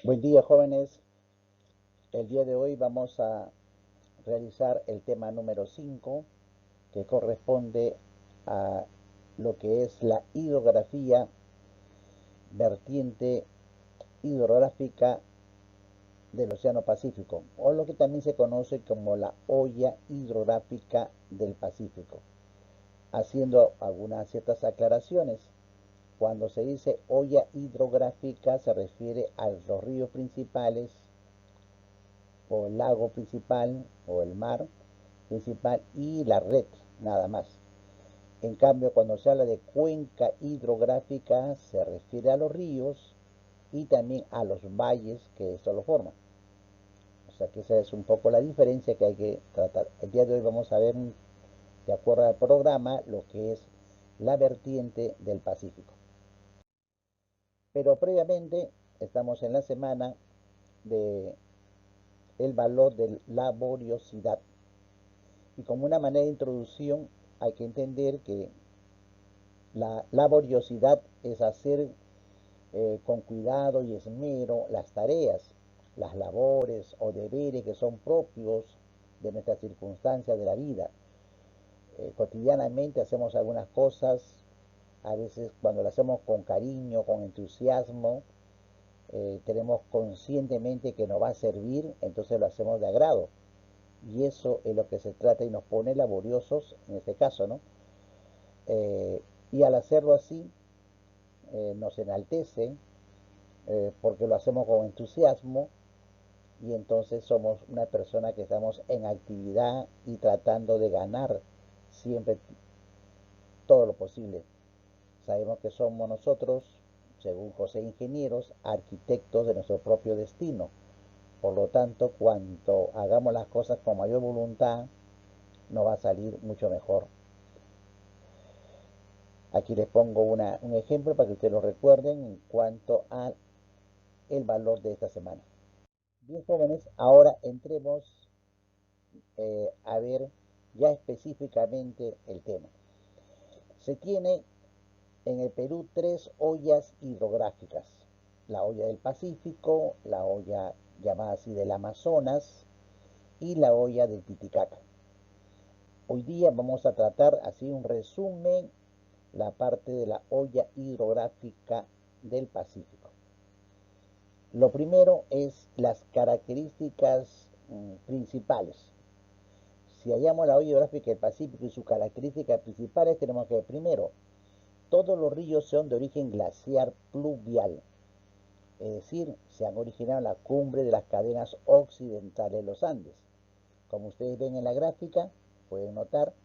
Buen día, jóvenes. El día de hoy vamos a realizar el tema número 5, que corresponde a lo que es la hidrografía, vertiente hidrográfica del Océano Pacífico, o lo que también se conoce como la olla hidrográfica del Pacífico. Haciendo algunas ciertas aclaraciones, cuando se dice olla hidrográfica se refiere a los ríos principales o el lago principal o el mar principal y la red, nada más. En cambio, cuando se habla de cuenca hidrográfica, se refiere a los ríos y también a los valles que esto lo forman. O sea que esa es un poco la diferencia que hay que tratar. El día de hoy vamos a ver, de acuerdo al programa, lo que es la vertiente del Pacífico. Pero previamente estamos en la semana de el valor de laboriosidad. Y como una manera de introducción hay que entender que la laboriosidad es hacer con cuidado y esmero las tareas, las labores o deberes que son propios de nuestras circunstancias de la vida. Cotidianamente hacemos algunas cosas, a veces cuando lo hacemos con cariño, con entusiasmo, tenemos conscientemente que nos va a servir, entonces lo hacemos de agrado. Y eso es lo que se trata y nos pone laboriosos en este caso, ¿no? Y al hacerlo así, nos enaltece porque lo hacemos con entusiasmo y entonces somos una persona que estamos en actividad y tratando de ganar siempre todo lo posible. Sabemos que somos nosotros, según José Ingenieros, arquitectos de nuestro propio destino. Por lo tanto, cuanto hagamos las cosas con mayor voluntad, nos va a salir mucho mejor. Aquí les pongo un ejemplo para que ustedes lo recuerden en cuanto al valor de esta semana. Bien, jóvenes, ahora entremos a ver ya específicamente el tema. Se tiene en el Perú tres ollas hidrográficas: la olla del Pacífico, la olla llamada así del Amazonas y la olla del Titicaca. Hoy día vamos a tratar así un resumen la parte de la olla hidrográfica del Pacífico. Lo primero es las características principales. Si hallamos la olla hidrográfica del Pacífico y sus características principales, tenemos que, primero, todos los ríos son de origen glaciar pluvial, es decir, se han originado en la cumbre de las cadenas occidentales de los Andes. Como ustedes ven en la gráfica, pueden notar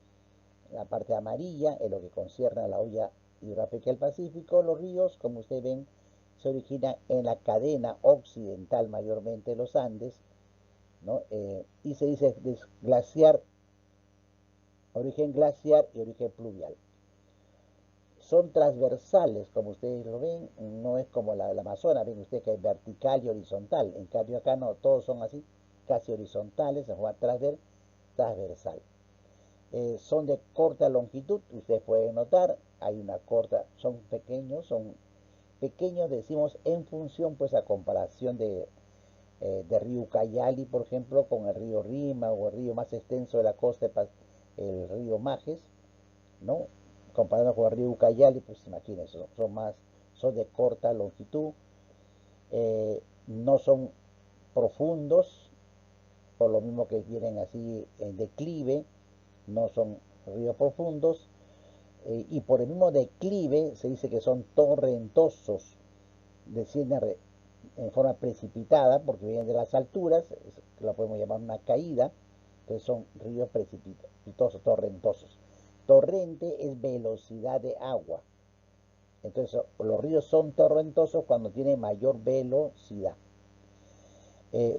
la parte amarilla en lo que concierne a la olla hidrográfica del Pacífico. Los ríos, como ustedes ven, se originan en la cadena occidental mayormente de los Andes, ¿no? Y se dice glaciar, origen glaciar y origen pluvial. Son transversales, como ustedes lo ven, no es como la Amazonas, ven ustedes que es vertical y horizontal. En cambio acá no, todos son así, casi horizontales, en forma transversal. Son de corta longitud, ustedes pueden notar, hay una corta, son pequeños decimos en función pues a comparación de río Ucayali, por ejemplo, con el río Rima o el río más extenso de la costa, el río Majes, ¿no? Comparando con el río Ucayali, pues imagínense, son de corta longitud, no son profundos, por lo mismo que vienen así en declive, no son ríos profundos, y por el mismo declive se dice que son torrentosos, descienden en forma precipitada porque vienen de las alturas, lo podemos llamar una caída, entonces son ríos precipitosos, torrentosos. Torrente es velocidad de agua, entonces los ríos son torrentosos cuando tienen mayor velocidad.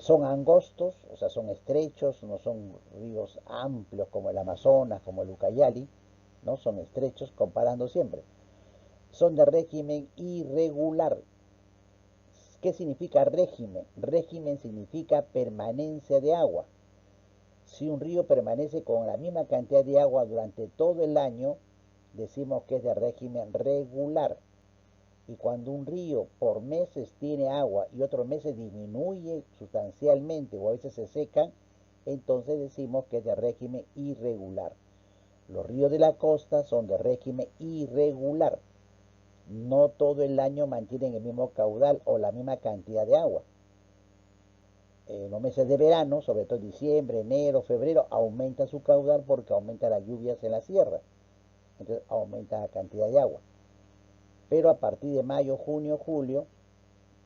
Son angostos, o sea, son estrechos, no son ríos amplios como el Amazonas, como el Ucayali, ¿no? Son estrechos comparando siempre. Son de régimen irregular. ¿Qué significa régimen? Régimen significa permanencia de agua. Si un río permanece con la misma cantidad de agua durante todo el año, decimos que es de régimen regular. Y cuando un río por meses tiene agua y otros meses disminuye sustancialmente o a veces se secan, entonces decimos que es de régimen irregular. Los ríos de la costa son de régimen irregular. No todo el año mantienen el mismo caudal o la misma cantidad de agua. En los meses de verano, sobre todo diciembre, enero, febrero, aumenta su caudal porque aumenta las lluvias en la sierra. Entonces aumenta la cantidad de agua. Pero a partir de mayo, junio, julio,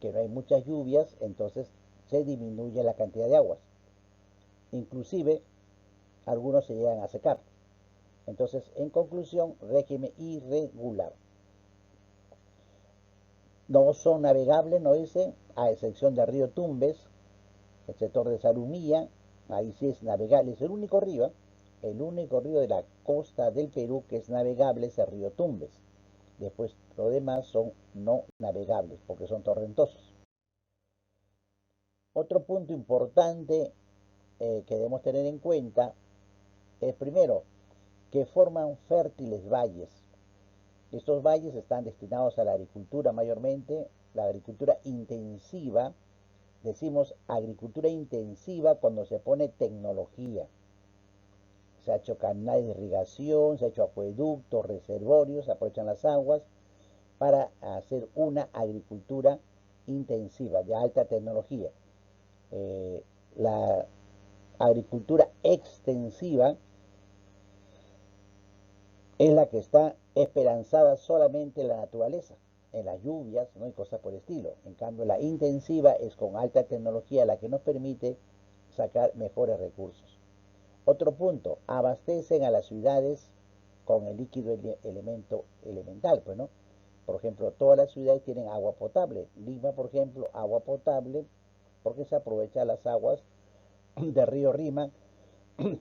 que no hay muchas lluvias, entonces se disminuye la cantidad de aguas. Inclusive, algunos se llegan a secar. Entonces, en conclusión, régimen irregular. No son navegables, no dice, a excepción del río Tumbes, el sector de Zarumilla, ahí sí es navegable, es el único río de la costa del Perú que es navegable es el río Tumbes. Después, lo demás son no navegables porque son torrentosos. Otro punto importante que debemos tener en cuenta es primero que forman fértiles valles. Estos valles están destinados a la agricultura mayormente, la agricultura intensiva. Decimos agricultura intensiva cuando se pone tecnología. Se ha hecho canales de irrigación, se ha hecho acueductos, reservorios, se aprovechan las aguas para hacer una agricultura intensiva de alta tecnología. La agricultura extensiva es la que está esperanzada solamente en la naturaleza, en las lluvias, ¿no? Y cosas por el estilo. En cambio, la intensiva es con alta tecnología la que nos permite sacar mejores recursos. Otro punto, abastecen a las ciudades con el líquido elemento elemental, pues, ¿no? Por ejemplo, todas las ciudades tienen agua potable. Lima, por ejemplo, agua potable porque se aprovecha las aguas del río Rima,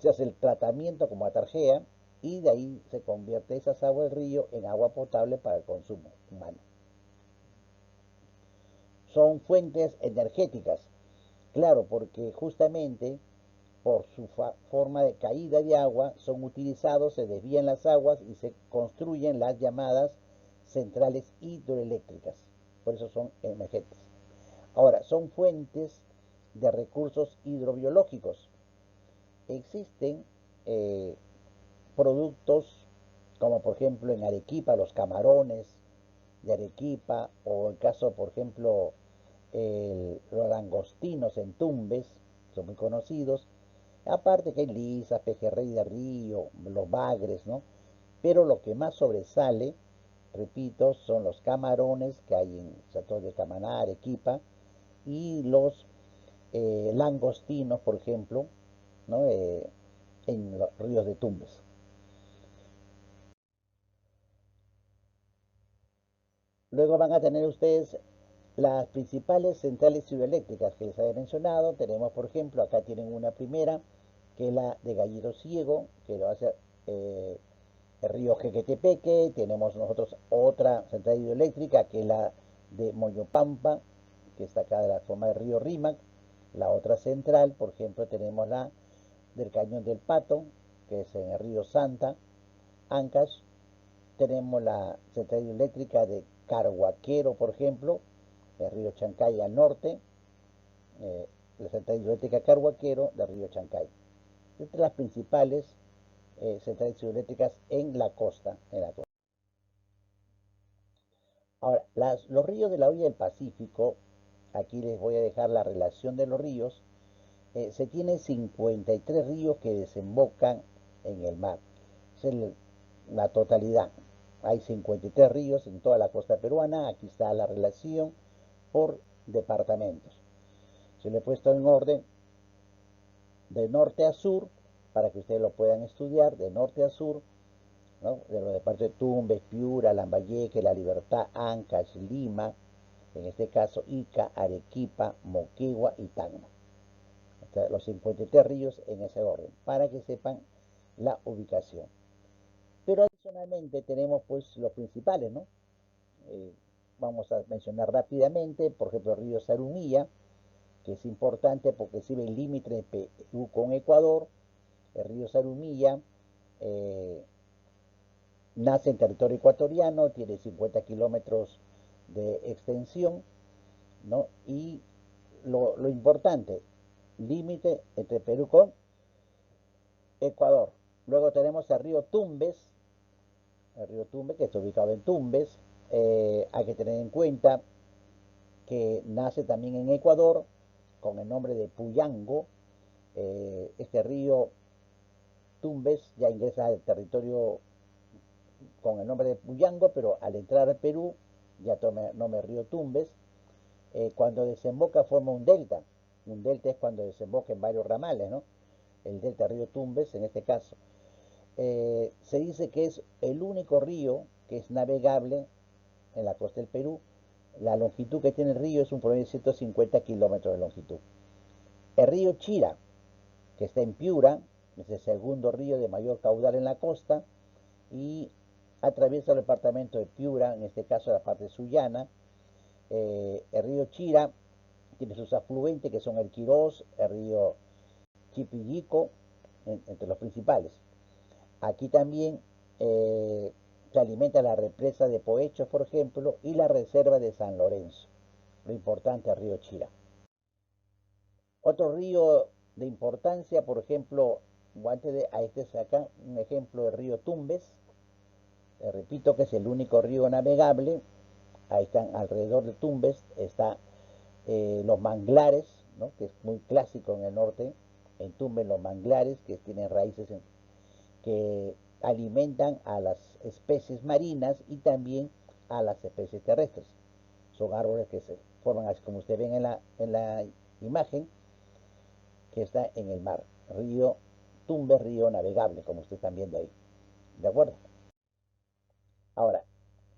se hace el tratamiento como atarjea y de ahí se convierte esas aguas del río en agua potable para el consumo humano. Son fuentes energéticas, claro, porque justamente por su forma de caída de agua son utilizados, se desvían las aguas y se construyen las llamadas centrales hidroeléctricas. Por eso son emergentes. Ahora, son fuentes de recursos hidrobiológicos. Existen productos como por ejemplo en Arequipa los camarones de Arequipa o en caso por ejemplo los langostinos en Tumbes, son muy conocidos, aparte que hay lisas, pejerrey de río, los bagres, ¿no? Pero lo que más sobresale, repito, son los camarones que hay en sector de Camaná, Arequipa, y los langostinos, por ejemplo, ¿no? En los ríos de Tumbes. Luego van a tener ustedes las principales centrales hidroeléctricas que les había mencionado. Tenemos, por ejemplo, acá tienen una primera, que es la de Gallito Ciego, que lo hace el río Jequetepeque. Tenemos nosotros otra central hidroeléctrica, que es la de Moyopampa, que está acá de la forma del río Rímac. La otra central, por ejemplo, tenemos la del Cañón del Pato, que es en el río Santa, Ancash. Tenemos la central hidroeléctrica de Carhuaquero, por ejemplo, el río Chancay al norte, la central hidroeléctrica Carhuaquero del río Chancay. Estas son las principales centrales hidroeléctricas en la costa. Ahora, los ríos de la orilla del Pacífico, aquí les voy a dejar la relación de los ríos. Se tienen 53 ríos que desembocan en el mar. Es la totalidad. Hay 53 ríos en toda la costa peruana. Aquí está la relación por departamentos. Se lo he puesto en orden de norte a sur para que ustedes lo puedan estudiar de norte a sur, ¿no? De los departamentos de Tumbes, Piura, Lambayeque, La Libertad, Ancash, Lima, en este caso Ica, Arequipa, Moquegua y Tacna. O sea, los 53 ríos en ese orden, para que sepan la ubicación. Pero adicionalmente tenemos pues los principales, ¿no? Eh, Vamos a mencionar rápidamente, por ejemplo, el río Zarumilla, que es importante porque sirve el límite de Perú con Ecuador. El río Zarumilla nace en territorio ecuatoriano, tiene 50 kilómetros de extensión, ¿no? Y lo importante, límite entre Perú con Ecuador. Luego tenemos el río Tumbes que está ubicado en Tumbes. Hay que tener en cuenta que nace también en Ecuador con el nombre de Puyango. Este río Tumbes ya ingresa al territorio con el nombre de Puyango, pero al entrar al Perú ya toma el nombre de río Tumbes. Cuando desemboca forma un delta. Un delta es cuando desemboca en varios ramales, ¿no? El delta río Tumbes en este caso. Se dice que es el único río que es navegable en la costa del Perú. La longitud que tiene el río es un promedio de 150 kilómetros de longitud. El río Chira, que está en Piura, es el segundo río de mayor caudal en la costa y atraviesa el departamento de Piura, en este caso la parte sullana. El río Chira tiene sus afluentes que son el Quirós, el río Chipillico, entre los principales. Aquí también se alimenta la represa de Poechos, por ejemplo, y la reserva de San Lorenzo. Lo importante, el río Chira. Otro río de importancia, por ejemplo, antes de a este acá, un ejemplo del río Tumbes. Repito que es el único río navegable. Ahí están alrededor de Tumbes, está los manglares, ¿no? Que es muy clásico en el norte. En Tumbes los manglares que tienen raíces que alimentan a las especies marinas y también a las especies terrestres. Son árboles que se forman así como ustedes ven en la imagen, que está en el mar. Río Tumbes, río navegable, como ustedes están viendo ahí. ¿De acuerdo? Ahora,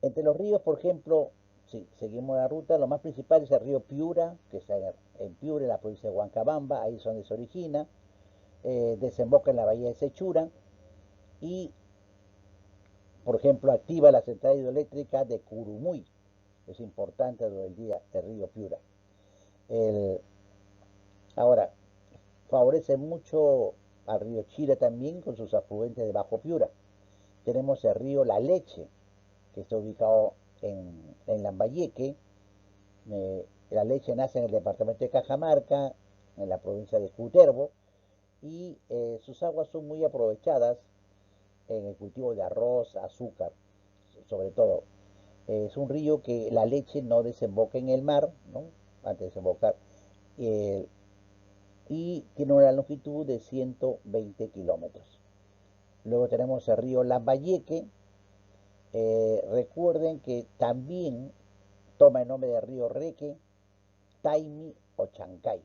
entre los ríos, por ejemplo, si seguimos la ruta, lo más principal es el río Piura, que está en Piura, en la provincia de Huancabamba, ahí es donde se origina, desemboca en la bahía de Sechura y, por ejemplo, activa la central hidroeléctrica de Curumuy. Es importante durante el día el río Piura. El, ahora, favorece mucho al río Chira también con sus afluentes de Bajo Piura. Tenemos el río La Leche, que está ubicado en Lambayeque. La Leche nace en el departamento de Cajamarca, en la provincia de Cutervo, y sus aguas son muy aprovechadas en el cultivo de arroz, azúcar, sobre todo. Es un río que la leche no desemboca en el mar, ¿no? Antes de desembocar, eh, y tiene una longitud de 120 kilómetros. Luego tenemos el río Lambayeque. Recuerden que también toma el nombre de río Reque, Taimi o Chancay,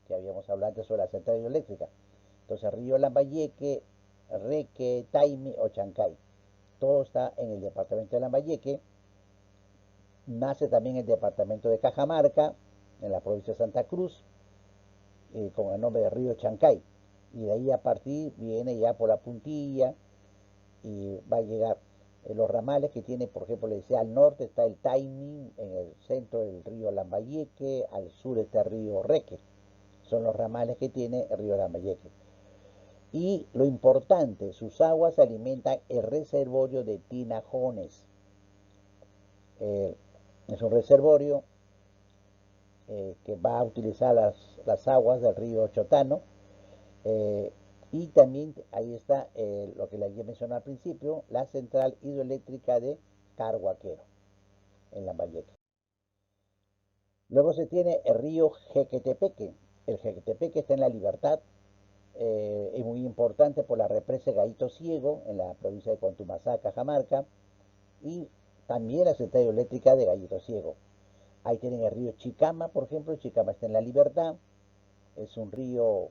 que habíamos hablado antes sobre la central hidroeléctrica. Entonces, río Lambayeque, Reque, Taimi o Chancay. Todo está en el departamento de Lambayeque. Nace también el departamento de Cajamarca, en la provincia de Santa Cruz, con el nombre de río Chancay. Y de ahí a partir viene ya por la puntilla y va a llegar los ramales que tiene, por ejemplo, le decía, al norte está el Taimi, en el centro del río Lambayeque, al sur está el río Reque. Son los ramales que tiene el río Lambayeque. Y lo importante, sus aguas alimentan el reservorio de Tinajones. Es un reservorio que va a utilizar las aguas del río Chotano. eh, y también ahí está lo que les mencioné al principio, la central hidroeléctrica de Carhuaquero, en Lambayeque. Luego se tiene el río Jequetepeque. El Jequetepeque está en La Libertad. Es muy importante por la represa Gallito Ciego, en la provincia de Contumaxá, Cajamarca, y también la central hidroeléctrica de Gallito Ciego. Ahí tienen el río Chicama, por ejemplo. Chicama está en La Libertad. Es un río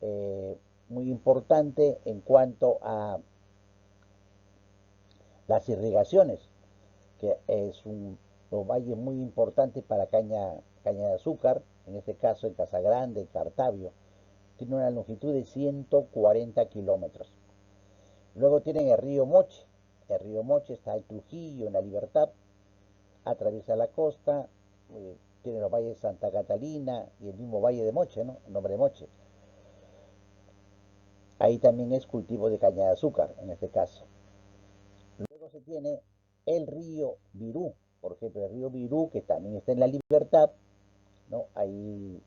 eh, muy importante en cuanto a las irrigaciones, que es un valle muy importante para caña de azúcar, en este caso en Casagrande, en Cartavio. Tiene una longitud de 140 kilómetros. Luego tienen el río Moche. El río Moche está en Trujillo, en La Libertad, atraviesa la costa, tiene los valles de Santa Catalina y el mismo valle de Moche, ¿no? El nombre de Moche. Ahí también es cultivo de caña de azúcar, en este caso. Luego se tiene el río Virú, por ejemplo, el río Virú, que también está en La Libertad, ¿no? Ahí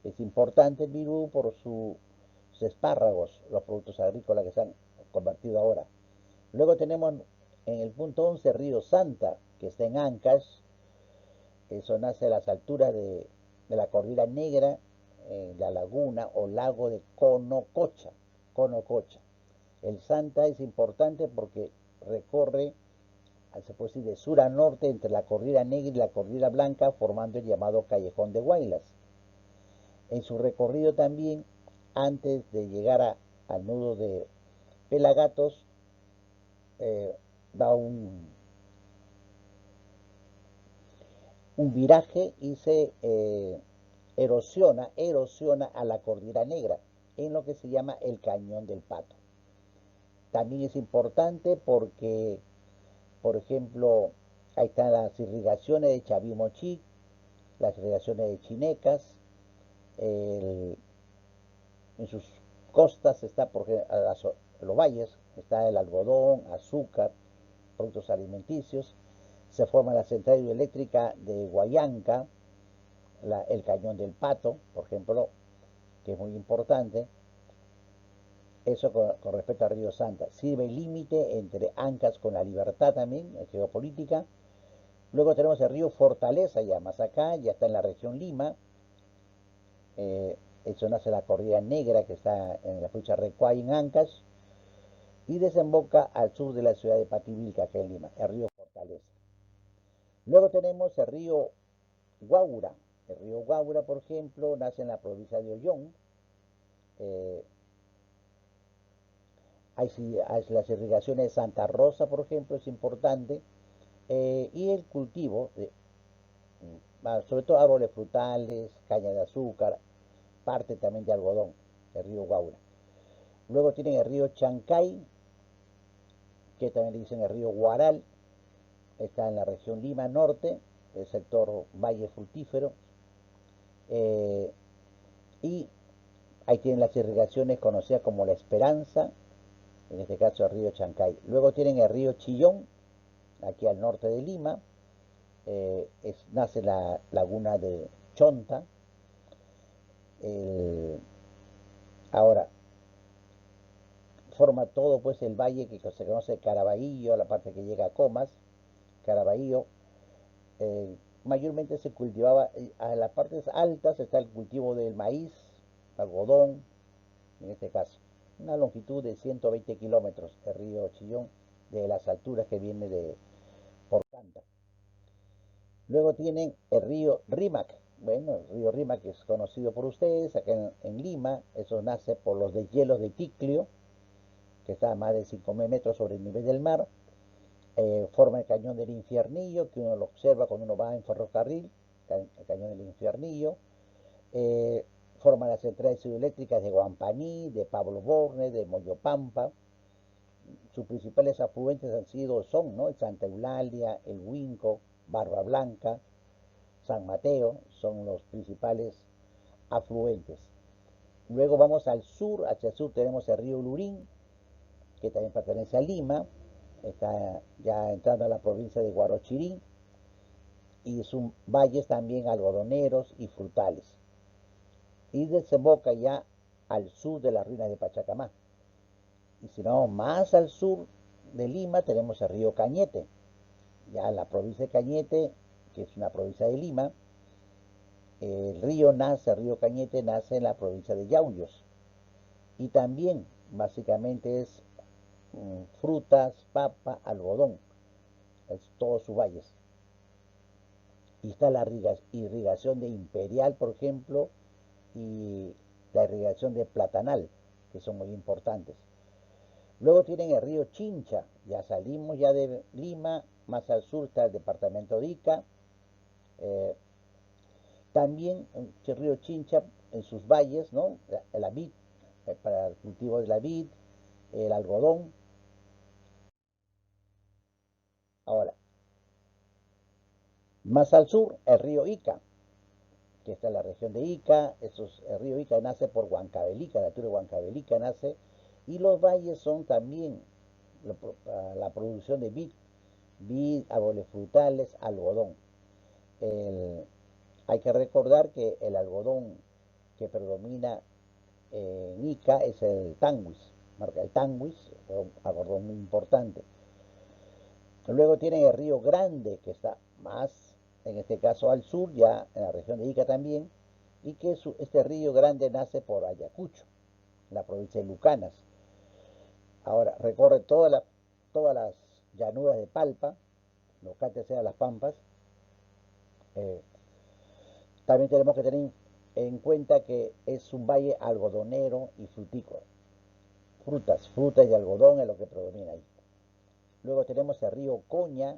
es importante el Virú por sus espárragos, los productos agrícolas que se han convertido ahora. Luego tenemos en el punto 11 Río Santa, que está en Ancash. Eso nace a las alturas de la Cordillera Negra, en la laguna o lago de Conococha. Conococha. El Santa es importante porque recorre, se puede decir, de sur a norte entre la Cordillera Negra y la Cordillera Blanca, formando el llamado Callejón de Guaylas. En su recorrido también, antes de llegar al nudo de Pelagatos, da un viraje y se erosiona a la Cordillera Negra, en lo que se llama el Cañón del Pato. También es importante porque, por ejemplo, ahí están las irrigaciones de Chavimochic, las irrigaciones de Chinecas, en sus costas está, por ejemplo, los valles, está el algodón, azúcar, productos alimenticios. Se forma la central hidroeléctrica de Guayanca, el Cañón del Pato, por ejemplo, que es muy importante. Eso con respecto a Río Santa. Sirve el límite entre Ancash con La Libertad también, en geopolítica. Luego tenemos el río Fortaleza, ya más acá, ya está en la región Lima. Eso nace la Cordillera Negra, que está en la flucha Recuay, en Ancash. Y desemboca al sur de la ciudad de Pativilca, acá en Lima, el río Fortaleza. Luego tenemos el río Guaura. El río Guaura, por ejemplo, nace en la provincia de Ollón. Eh, hay las irrigaciones de Santa Rosa, por ejemplo, es importante. Y el cultivo, sobre todo árboles frutales, caña de azúcar, parte también de algodón, el río Guaura. Luego tienen el río Chancay, que también le dicen el río Guaral, está en la región Lima Norte, el sector Valle Fructífero. Y ahí tienen las irrigaciones conocidas como La Esperanza, en este caso el río Chancay. Luego tienen el río Chillón, aquí al norte de Lima, nace la laguna de Chonta. Ahora, forma todo pues el valle que se conoce Caraballo, la parte que llega a Comas. Caraballo mayormente se cultivaba, a las partes altas está el cultivo del maíz, algodón, en este caso. Una longitud de 120 kilómetros el río Chillón, de las alturas que viene de Porcanta. Luego tienen el río Rímac. Bueno, el río Rímac es conocido por ustedes, acá en Lima. Eso nace por los deshielos de Ticlio, que está a más de 5.000 metros sobre el nivel del mar. Forma el cañón del Infiernillo, que uno lo observa cuando uno va en ferrocarril, el cañón del Infiernillo. Forma las centrales hidroeléctricas de Guampaní, de Pablo Borne, de Moyopampa. Sus principales afluentes son, ¿no?, el Santa Eulalia, el Huinco, Barba Blanca, San Mateo, son los principales afluentes. Luego vamos al sur, hacia el sur tenemos el río Lurín, que también pertenece a Lima, está ya entrando a la provincia de Guarochirí, y sus valles también algodoneros y frutales. Y desemboca ya al sur de las ruinas de Pachacamá. Y si no, más al sur de Lima tenemos el río Cañete, ya la provincia de Cañete, que es una provincia de Lima. El río Cañete nace en la provincia de Yauyos. Y también, básicamente, es frutas, papa, algodón, es todos sus valles. Y está la irrigación de Imperial, por ejemplo, y la irrigación de Platanal, que son muy importantes. Luego tienen el río Chincha, ya salimos ya de Lima, más al sur está el departamento de Ica. También el río Chincha, en sus valles, ¿no?, la vid, para el cultivo de la vid, el algodón. Ahora, más al sur, el río Ica, que está en la región de Ica. El río Ica nace por Huancavelica, la altura de Huancavelica nace, y los valles son también la producción de vid, vid, árboles frutales, algodón. Hay que recordar que el algodón que predomina en Ica es el Tanguis, marca el Tanguis, un algodón muy importante. Luego tienen el río Grande, que está más, en este caso al sur, ya en la región de Ica también, y que este río Grande nace por Ayacucho, la provincia de Lucanas. Ahora, recorre todas las llanuras de Palpa, lo que antes eran las Pampas. Eh, También tenemos que tener en cuenta que es un valle algodonero y frutícola. Frutas y algodón es lo que predomina ahí. Luego tenemos el río Ocoña,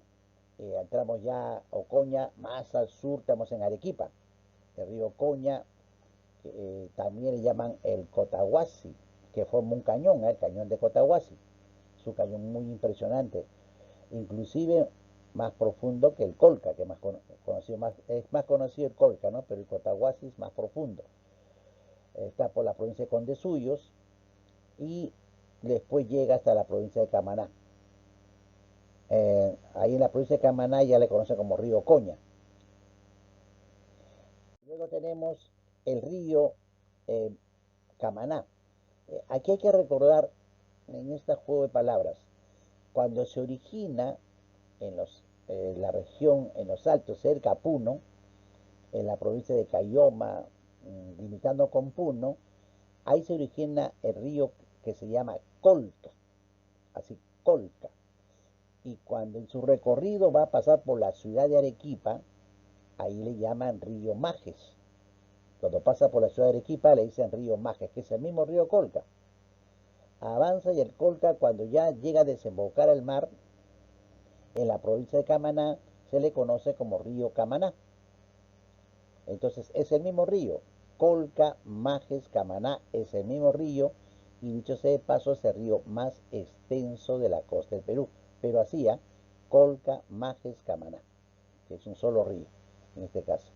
entramos ya a Ocoña, más al sur estamos en Arequipa. El río Ocoña, también le llaman el Cotahuasi, que forma un cañón, el cañón de Cotahuasi. Es un cañón muy impresionante, inclusive más profundo que el Colca, que es más conocido el Colca, ¿no? Pero el Cotahuasi es más profundo. Está por la provincia de Condesuyos y después llega hasta la provincia de Camaná. Ahí en la provincia de Camaná ya le conocen como río Coña. Luego tenemos el río eh, Camaná. Aquí hay que recordar en este juego de palabras, cuando se origina la región, en los altos, cerca a Puno, en la provincia de Cayoma, limitando con Puno, ahí se origina el río que se llama Colca, así Colca. Y cuando en su recorrido va a pasar por la ciudad de Arequipa, ahí le llaman río Majes. Cuando pasa por la ciudad de Arequipa le dicen río Majes, que es el mismo río Colca. Avanza y el Colca, cuando ya llega a desembocar al mar, en la provincia de Camaná, se le conoce como río Camaná. Entonces es el mismo río. Colca, Majes, Camaná es el mismo río, y dicho sea de paso es el río más extenso de la costa del Perú. Pero hacía Colca, Majes, Camaná, que es un solo río en este caso.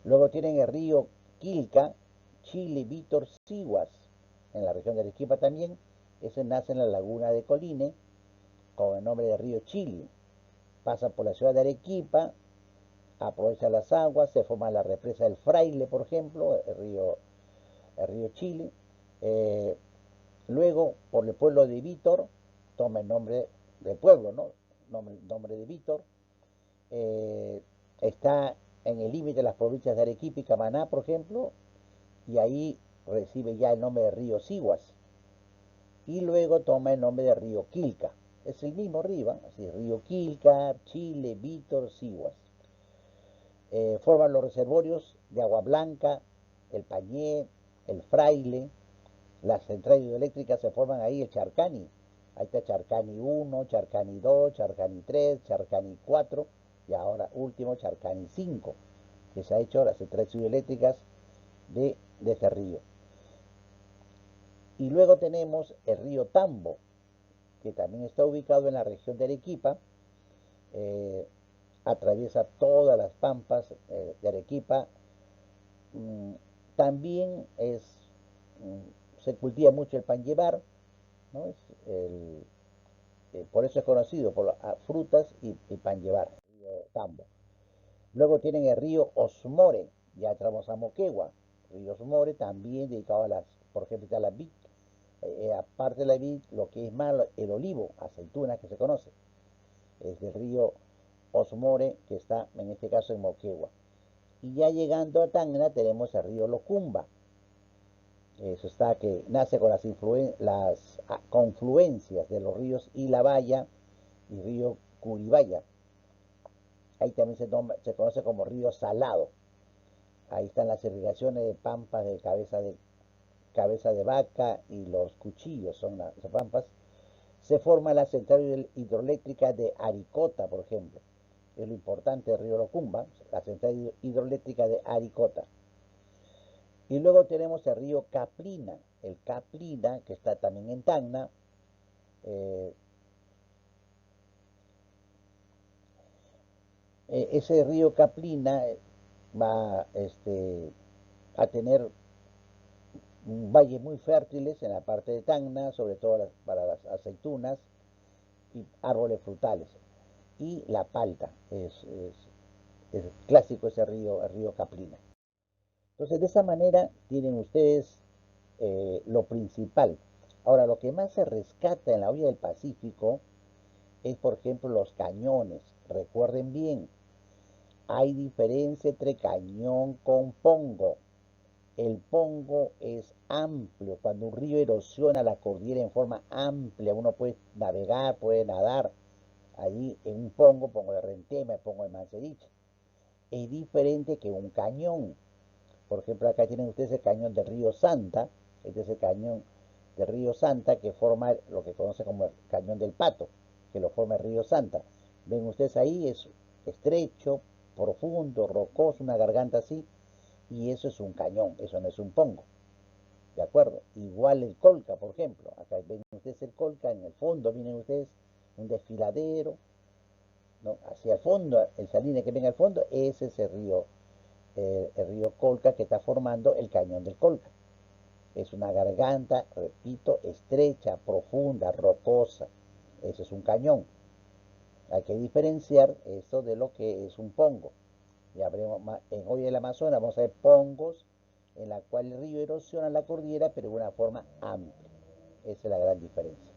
Luego tienen el río Quilca, Chile, Vítor, Siguas, en la región de Arequipa también. Ese nace en la laguna de Coline, con el nombre de río Chile. Pasa por la ciudad de Arequipa, aprovecha las aguas, se forma la represa del Fraile, por ejemplo, el río Chile. Eh, Luego, por el pueblo de Vítor, toma el nombre del pueblo, ¿no? Nombre de Vítor. Eh, Está en el límite de las provincias de Arequipa y Camaná, por ejemplo, y ahí recibe ya el nombre de río Siguas. Y luego toma el nombre de río Quilca. Es el mismo río, así, río Quilca, Chile, Vítor, Siguas. Forman los reservorios de Agua Blanca, el Pañé, el Fraile. Las centrales hidroeléctricas se forman ahí, el Charcani. Ahí está Charcani 1, Charcani 2, Charcani 3, Charcani 4 y ahora último Charcani 5, que se ha hecho las centrales hidroeléctricas de este río. Y luego tenemos el río Tambo, que también está ubicado en la región de Arequipa, eh, atraviesa todas las pampas de Arequipa. Mm, También se cultiva mucho el pan llevar, ¿no? El, por eso es conocido, por frutas y pan llevar, el río Tambo. Luego tienen el río Osmore, ya entramos a Moquegua, río Osmore también dedicado a por ejemplo, a la vid, aparte de la vid, lo que es más el olivo, aceituna que se conoce, es del río Osmore, que está en este caso en Moquegua. Y ya llegando a Tacna tenemos el río Locumba. Eso está que nace con las confluencias de los ríos Ilabaya y río Curibaya. Ahí también se conoce como río Salado. Ahí están las irrigaciones de pampas de cabeza de vaca y los cuchillos son las pampas. Se forma la central hidroeléctrica de Aricota, por ejemplo. Es lo importante del río Locumba, la central hidroeléctrica de Aricota. Y luego tenemos el río Caplina, el Caplina, que está también en Tacna. Eh, Ese río Caplina va a tener valles muy fértiles en la parte de Tacna, sobre todo para las aceitunas y árboles frutales. y La Palta, es clásico ese río, el río Caprina. Entonces, de esa manera tienen ustedes lo principal. Ahora, lo que más se rescata en la olla del Pacífico es, por ejemplo, los cañones. Recuerden bien, hay diferencia entre cañón con pongo. El pongo es amplio. Cuando un río erosiona la cordillera en forma amplia, uno puede navegar, puede nadar allí en un pongo, pongo de Rentema, pongo de Manseriche. Es diferente que un cañón. Por ejemplo, acá tienen ustedes el cañón del río Santa. Este es el cañón del río Santa que forma lo que conoce como el cañón del Pato, que lo forma el río Santa. Ven ustedes ahí, es estrecho, profundo, rocoso, una garganta así, y eso es un cañón, eso no es un pongo. ¿De acuerdo? Igual el Colca, por ejemplo. Acá ven ustedes el Colca, en el fondo miren ustedes un desfiladero, ¿no? Hacia el fondo, el Saline que ven al fondo, ese es el río Colca que está formando el cañón del Colca. Es una garganta, repito, estrecha, profunda, rocosa. Ese es un cañón. Hay que diferenciar esto de lo que es un pongo. Ya veremos en hoy el Amazonas vamos a ver pongos en la cual el río erosiona la cordillera, pero de una forma amplia. Esa es la gran diferencia.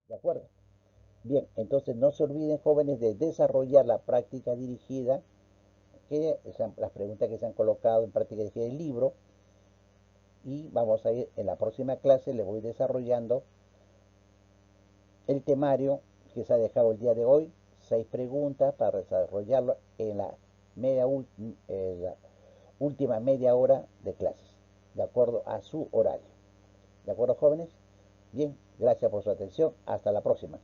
¿De acuerdo? Bien, entonces no se olviden, jóvenes, de desarrollar la práctica dirigida, que las preguntas que se han colocado en práctica dirigida del libro, y vamos a ir en la próxima clase, les voy desarrollando el temario que se ha dejado el día de hoy, 6 preguntas para desarrollarlo en la última media hora de clases, de acuerdo a su horario. ¿De acuerdo, jóvenes? Bien, gracias por su atención. Hasta la próxima.